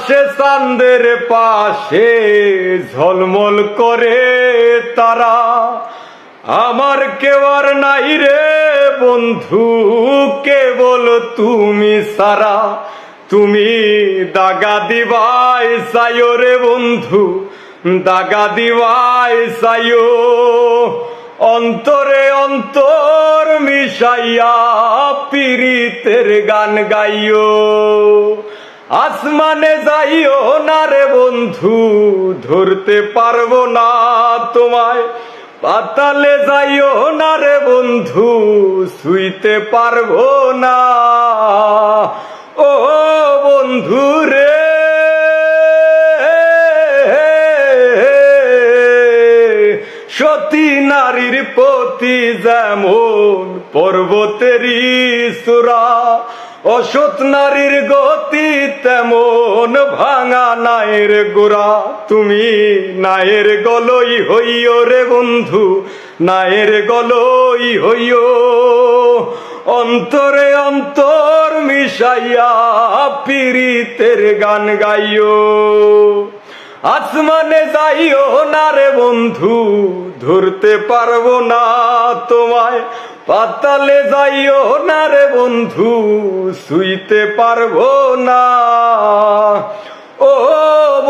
আকাশে চাঁদের পাশে ঝলমল করে তারা, আমার কেউ আর নাই রে বন্ধু কেবল তুমি সারা। তুমি দাগা দিবাই চাইও রে বন্ধু, দাগা দিবাই চাইও, অন্তরে অন্তর মিশাইয়া পীড়িতের গান গাইও। আসমানে যাইও না রে বন্ধু, ধরতে পারবো না তোমায়, পাতালে যাইও না রে বন্ধু, ছুঁইতে পারবো না। ও বন্ধু রে, সতী নারীর প্রতি যেমন পর্বতেরই চূড়া, অসৎ নারীর গতি তেমন ভাঙা নায়ের গোড়া। তুমি নায়ের গলই হইও রে বন্ধু, নায়ের গলই হইও, অন্তরে অন্তর মিশাইয়া পীড়িতের গান গাইও। আসমানে যাইও না রে বন্ধু, ধরতে পারবো না তোমায়, পাতালে যাইও না রে বন্ধু, ছুঁইতে পারবো না। ও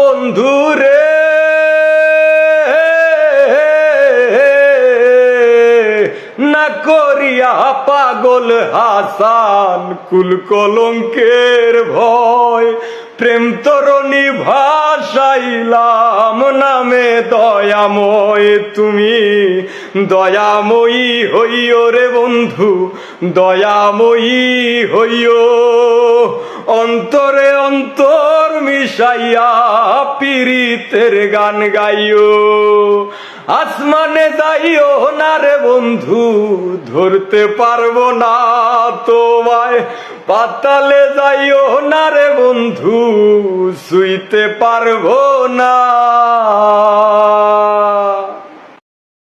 বন্ধু রে, না করিয়া পাগল হাসান কুল কলঙ্কের ভয়, প্রেম তরণী ভাসাইলাম নামে দয়াময়। তুমি দয়াময়ী হইও রে বন্ধু, দয়াময়ী হইও, অন্তরে অন্তর মিশাইয়া পীড়িতের গান গাইও। আসমানে যাইও না রে বন্ধু, ধরতে পারবো না তোমায়, পাতালে যাইও না রে বন্ধু, ছুঁইতে পারবো না।